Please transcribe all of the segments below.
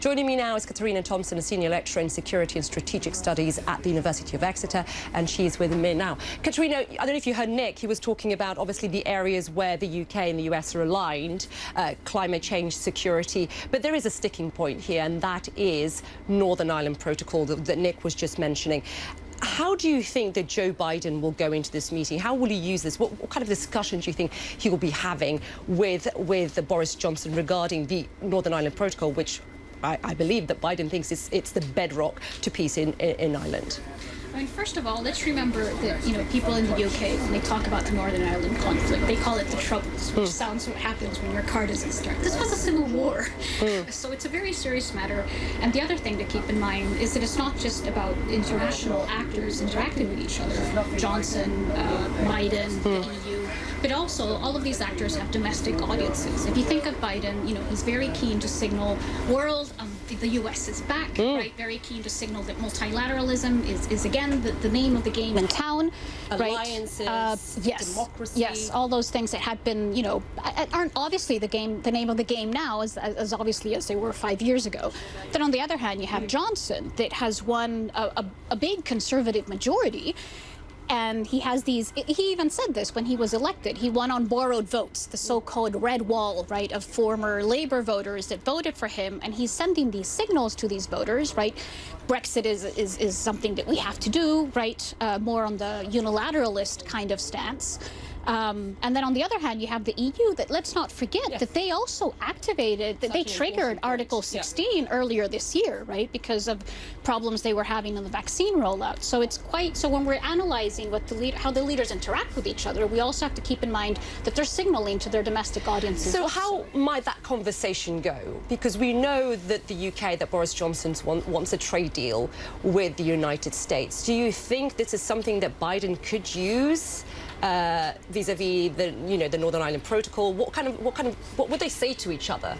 Joining me now is Catarina Thomson, a senior lecturer in security and strategic studies at the University of Exeter, and she's with me now. Catarina, I don't know if you heard Nick, he was talking about obviously the areas where the UK and the US are aligned, climate change, security, but there is a sticking point here, and that is Northern Ireland Protocol that Nick was just mentioning. How do you think that Joe Biden will go into this meeting? How will he use this? What kind of discussion do you think he will be having with Boris Johnson regarding the Northern Ireland Protocol, which I believe that Biden thinks it's the bedrock to peace in Ireland? I mean, first of all, let's remember that, people in the UK, when they talk about the Northern Ireland conflict, they call it the Troubles, which sounds what happens when your car doesn't start. This was a civil war. So it's a very serious matter. And the other thing to keep in mind is that it's not just about international actors interacting with each other, Johnson, Biden, the EU, but also all of these actors have domestic audiences. If you think of Biden, he's very keen to signal world, the US is back, right? Very keen to signal that multilateralism is again the name of the game in town. Alliances, right? Democracy. Yes, all those things that had been, aren't obviously the name of the game now, as obviously as they were 5 years ago. Then on the other hand, you have Johnson that has won a big conservative majority. And he has he even said this when he was elected, he won on borrowed votes, the so-called red wall, right, of former Labour voters that voted for him. And he's sending these signals to these voters, right? Brexit is something that we have to do, right? More on the unilateralist kind of stance. And then on the other hand, you have the EU that, let's not forget, that they also activated, that they triggered Article 16 earlier this year, right, because of problems they were having in the vaccine rollout. So it's so when we're analyzing how the leaders interact with each other, we also have to keep in mind that they're signaling to their domestic audiences. So how might that conversation go? Because we know that the UK, that Boris Johnson wants a trade deal with the United States. Do you think this is something that Biden could use vis-a-vis the Northern Ireland Protocol? What would they say to each other?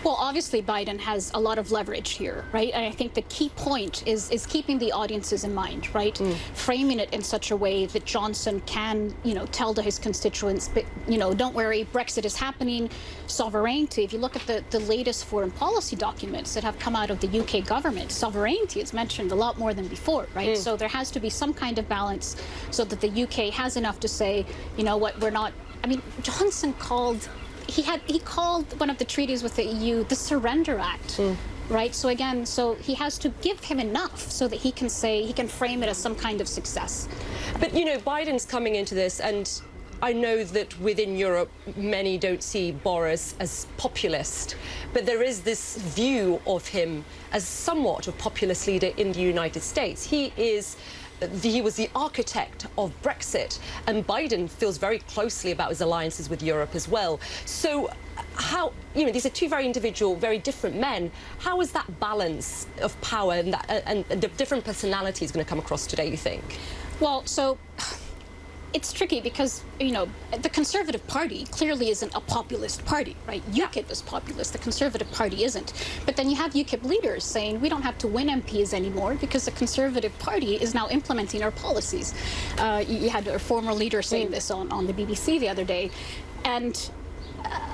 Well, obviously, Biden has a lot of leverage here, right? And I think the key point is keeping the audiences in mind, right? Framing it in such a way that Johnson can, tell to his constituents, but, don't worry, Brexit is happening, sovereignty. If you look at the latest foreign policy documents that have come out of the UK government, sovereignty is mentioned a lot more than before, right? So there has to be some kind of balance so that the UK has enough to say, you know what, we're not, Johnson called... He called one of the treaties with the EU the Surrender Act, right? So again, he has to give him enough so that he can frame it as some kind of success. But Biden's coming into this, and I know that within Europe many don't see Boris as populist, but there is this view of him as somewhat of populist leader in the United States. He was the architect of Brexit, and Biden feels very closely about his alliances with Europe as well. So how, these are two very individual, very different men. How is that balance of power and the different personalities going to come across today, you think? Well, so... It's tricky because, the Conservative Party clearly isn't a populist party, right? UKIP is populist, the Conservative Party isn't. But then you have UKIP leaders saying we don't have to win MPs anymore because the Conservative Party is now implementing our policies. You had a former leader saying this on the BBC the other day. And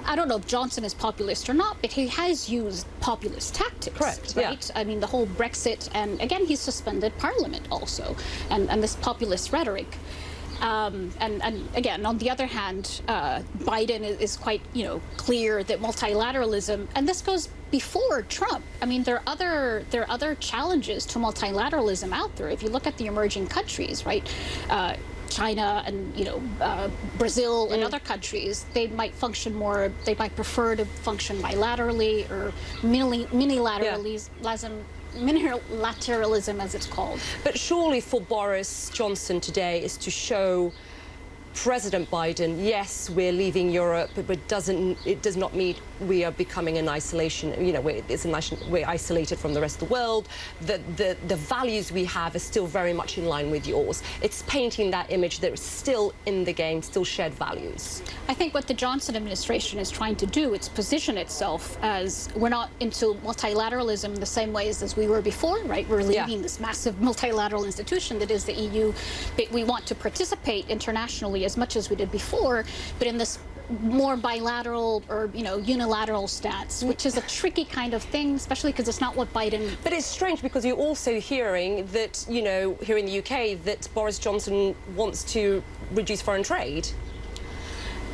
I don't know if Johnson is populist or not, but he has used populist tactics, correct, right? Yeah. The whole Brexit, and again, he's suspended Parliament also, and this populist rhetoric. And again, on the other hand, Biden is quite, clear that multilateralism, and this goes before Trump. There are other challenges to multilateralism out there. If you look at the emerging countries, right, China and Brazil and other countries, they might prefer to function bilaterally or unilateralism, as it's called. But surely for Boris Johnson today is to show President Biden, yes, we're leaving Europe, but it does not mean we are becoming an isolation. We're isolated from the rest of the world. The values we have are still very much in line with yours. It's painting that image that is still in the game, still shared values. I think what the Johnson administration is trying to do, it's position itself as we're not into multilateralism the same ways as we were before, right? We're leaving this massive multilateral institution that is the EU, but we want to participate internationally as much as we did before, but in this more bilateral or, you know, unilateral stance, which is a tricky kind of thing, especially because it's not what Biden... But it's strange because you're also hearing that, you know, here in the UK, that Boris Johnson wants to reduce foreign trade.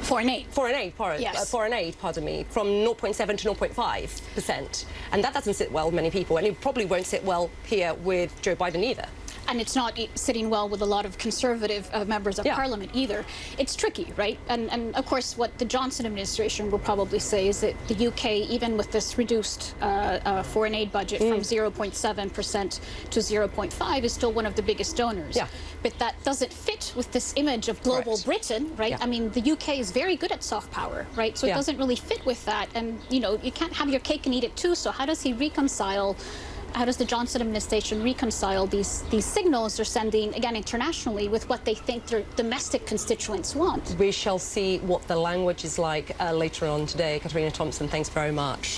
Foreign aid. Foreign aid, Yes. foreign aid, pardon me, from 0.7 to 0.5%. And that doesn't sit well with many people, and it probably won't sit well here with Joe Biden either. And it's not sitting well with a lot of conservative members of parliament either. It's tricky, right? And of course, what the Johnson administration will probably say is that the UK, even with this reduced foreign aid budget from 0.7% to 0.5%, is still one of the biggest donors. Yeah. But that doesn't fit with this image of global Britain, right? Yeah. I mean, the UK is very good at soft power, right? So it doesn't really fit with that. And, you know, you can't have your cake and eat it too. So how does he reconcile? How does the Johnson administration reconcile these signals they're sending, again, internationally, with what they think their domestic constituents want? We shall see what the language is like later on today. Catarina Thomson, thanks very much.